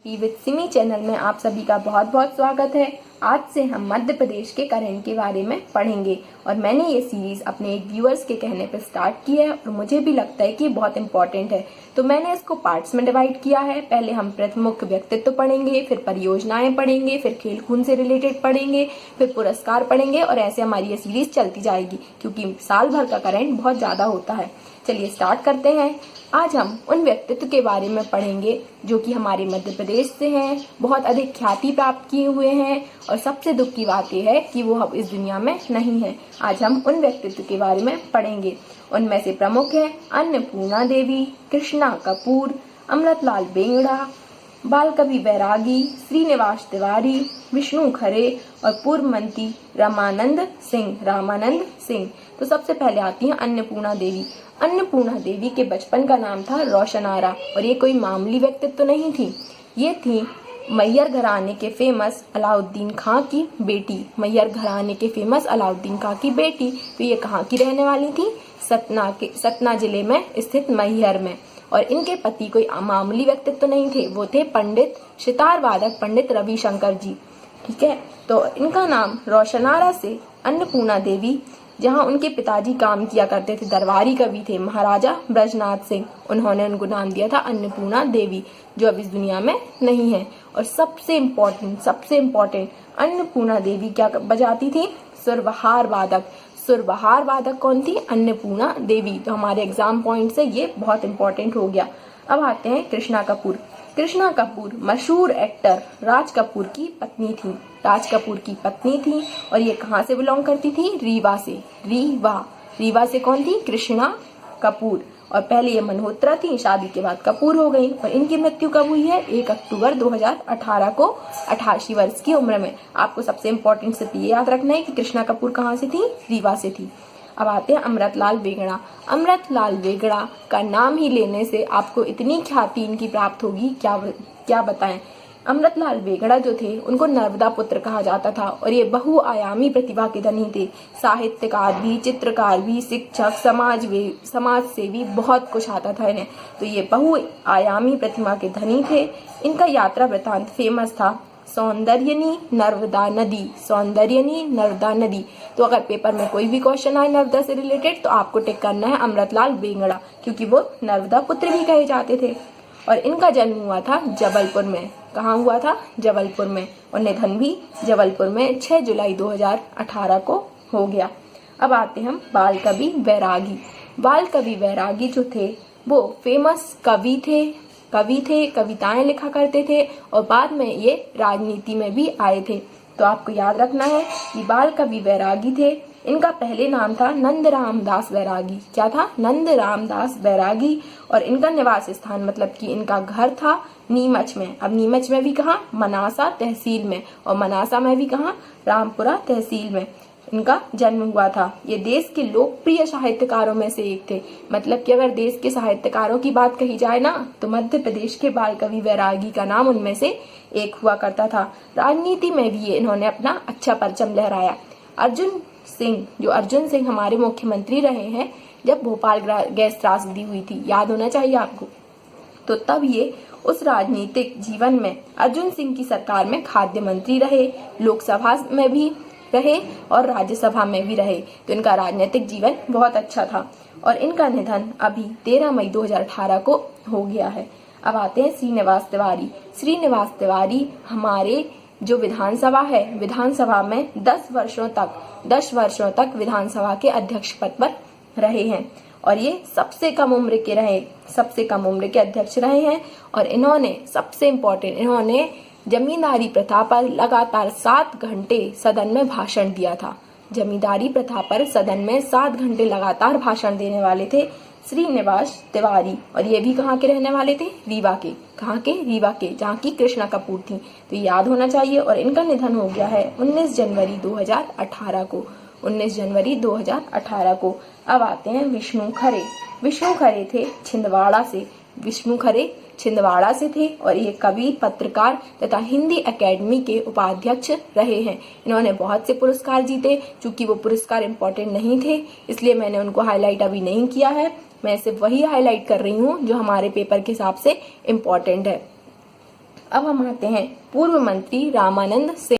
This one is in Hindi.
विद सिमी चैनल में आप सभी का बहुत बहुत स्वागत है। आज से हम मध्य प्रदेश के करंट के बारे में पढ़ेंगे और मैंने ये सीरीज अपने एक व्यूअर्स के कहने पर स्टार्ट की है और मुझे भी लगता है कि बहुत इंपॉर्टेंट है, तो मैंने इसको पार्ट्स में डिवाइड किया है। पहले हम प्रमुख व्यक्तित्व पढ़ेंगे, फिर परियोजनाएं पढ़ेंगे, फिर खेल कूद से रिलेटेड पढ़ेंगे, फिर पुरस्कार पढ़ेंगे और ऐसे हमारी ये सीरीज चलती जाएगी क्योंकि साल भर का करंट बहुत ज्यादा होता है। चलिए स्टार्ट करते हैं। आज हम उन व्यक्तित्व के बारे में पढ़ेंगे जो कि हमारे मध्य प्रदेश से हैं, बहुत अधिक ख्याति प्राप्त किए हुए हैं और सबसे दुख की बात यह है कि वो अब इस दुनिया में नहीं है। आज हम उन व्यक्तित्व के बारे में पढ़ेंगे। उनमें से प्रमुख है अन्नपूर्णा देवी, कृष्णा कपूर, अमृतलाल बेंगड़ा, बाल कवि बैरागी, श्रीनिवास तिवारी, विष्णु खरे और पूर्व मंत्री रामानंद सिंह। तो सबसे पहले आती हैं अन्नपूर्णा देवी। अन्नपूर्णा देवी के बचपन का नाम था रोशनारा और ये कोई मामूली व्यक्तित्व नहीं थी। ये थी मैयर घराने के फेमस अलाउद्दीन खां की बेटी। मैयर घराने के फेमस अलाउद्दीन खां की बेटी। तो ये कहाँ की रहने वाली थी? सतना जिले में स्थित मैहर में। और इनके पति कोई मामूली व्यक्तित्व नहीं थे, वो थे पंडित सितार वादक पंडित रविशंकर जी। ठीक है, तो इनका नाम रोशनारा से अन्नपूर्णा देवी, जहां उनके पिताजी काम किया करते थे, दरबारी कवि थे महाराजा ब्रजनाथ सिंह, उन्होंने उनको नाम दिया था अन्नपूर्णा देवी, जो अब इस दुनिया में नहीं है। और सबसे इम्पोर्टेंट अन्नपूर्णा देवी क्या बजाती थी? सुरबहार वादक। सुरबहार वादक कौन थी? अन्नपूर्णा देवी। तो हमारे एग्जाम पॉइंट से ये बहुत इंपॉर्टेंट हो गया। अब आते हैं कृष्णा कपूर। कृष्णा कपूर मशहूर एक्टर राज कपूर की पत्नी थी और ये कहाँ से बिलोंग करती थी? रीवा से। रीवा से कौन थी? कृष्णा कपूर। और पहले ये मल्होत्रा थी, शादी के बाद कपूर हो गई। और इनकी मृत्यु कब हुई है? 1 अक्टूबर 2018 को 88 वर्ष की उम्र में। आपको सबसे इम्पोर्टेंट से ये याद रखना है कि कृष्णा कपूर कहाँ से थी? रीवा से थी। अब आते हैं अमृतलाल वेगड़ा। अमृतलाल वेगड़ा का नाम ही लेने से आपको इतनी ख्याति इनकी प्राप्त होगी, क्या बताएं। अमृतलाल वेगड़ा जो थे उनको नर्मदा पुत्र कहा जाता था और ये बहुआयामी प्रतिभा के धनी थे। साहित्यकार भी, चित्रकार भी, शिक्षक, समाज सेवी, बहुत कुछ आता था इन्हें। तो ये बहुआयामी प्रतिभा के धनी थे। इनका यात्रा वृतांत फेमस था, सौंदर्यनी नर्मदा नदी। तो अगर पेपर में कोई भी क्वेश्चन आए नर्मदा से रिलेटेड तो आपको टिक करना है अमृतलाल वेगड़ा, क्योंकि वो नर्मदा पुत्र भी कहे जाते थे। और इनका जन्म हुआ था जबलपुर में। कहाँ हुआ था? जबलपुर में। और निधन भी जबलपुर में 6 जुलाई 2018 को हो गया। अब आते हम बाल कवि बैरागी। बाल कवि बैरागी जो थे वो फेमस कवि थे, कविताएं लिखा करते थे और बाद में ये राजनीति में भी आए थे। तो आपको याद रखना है कि बाल कवि बैरागी थे। इनका पहले नाम था नंदराम दास बैरागी। क्या था? नंदराम दास बैरागी। और इनका निवास स्थान मतलब कि इनका घर था नीमच में। अब नीमच में भी कहाँ? मनासा तहसील में। और मनासा में भी कहाँ? रामपुरा तहसील में इनका जन्म हुआ था। ये देश के लोकप्रिय साहित्यकारों में से एक थे। मतलब कि अगर देश के साहित्यकारों की बात कही जाए ना तो मध्य प्रदेश के बाल कवि बैरागी का नाम उनमें से एक हुआ करता था। राजनीति में भी इन्होंने अपना अच्छा परचम लहराया। अर्जुन सिंह हमारे मुख्यमंत्री रहे हैं जब भोपाल गैस त्रासदी हुई थी, याद होना चाहिए आपको। तो तब ये उस राजनीतिक जीवन में अर्जुन सिंह की सरकार में खाद्य मंत्री रहे, लोकसभा में भी रहे और राज्यसभा में भी रहे। तो इनका राजनीतिक जीवन बहुत अच्छा था। और इनका निधन अभी 13 मई 2018 को हो गया है। अब आते हैं श्रीनिवास तिवारी। श्रीनिवास तिवारी हमारे जो विधानसभा है, विधानसभा में 10 वर्षों तक विधानसभा के अध्यक्ष पद पर रहे हैं और ये सबसे कम उम्र के अध्यक्ष रहे हैं। और इन्होंने सबसे इम्पोर्टेंट, इन्होंने जमींदारी प्रथा पर लगातार 7 घंटे सदन में भाषण दिया था। जमींदारी प्रथा पर सदन में 7 घंटे लगातार भाषण देने वाले थे श्रीनिवास तिवारी। और ये भी कहाँ के रहने वाले थे? रीवा के। कहाँ के? रीवा के, जहाँ की कृष्णा कपूर थी। तो याद होना चाहिए। और इनका निधन हो गया है 19 जनवरी 2018 को। 19 जनवरी 2018 को। अब आते हैं विष्णु खरे। विष्णु खरे थे छिंदवाड़ा से थे और ये कवि, पत्रकार तथा हिंदी एकेडमी के उपाध्यक्ष रहे हैं। इन्होंने बहुत से पुरस्कार जीते। चूंकि वो पुरस्कार इम्पोर्टेंट नहीं थे इसलिए मैंने उनको हाईलाइट अभी नहीं किया है। मैं सिर्फ वही हाईलाइट कर रही हूँ जो हमारे पेपर के हिसाब से इम्पोर्टेंट है। अब हम आते हैं पूर्व मंत्री रामानंद सिंह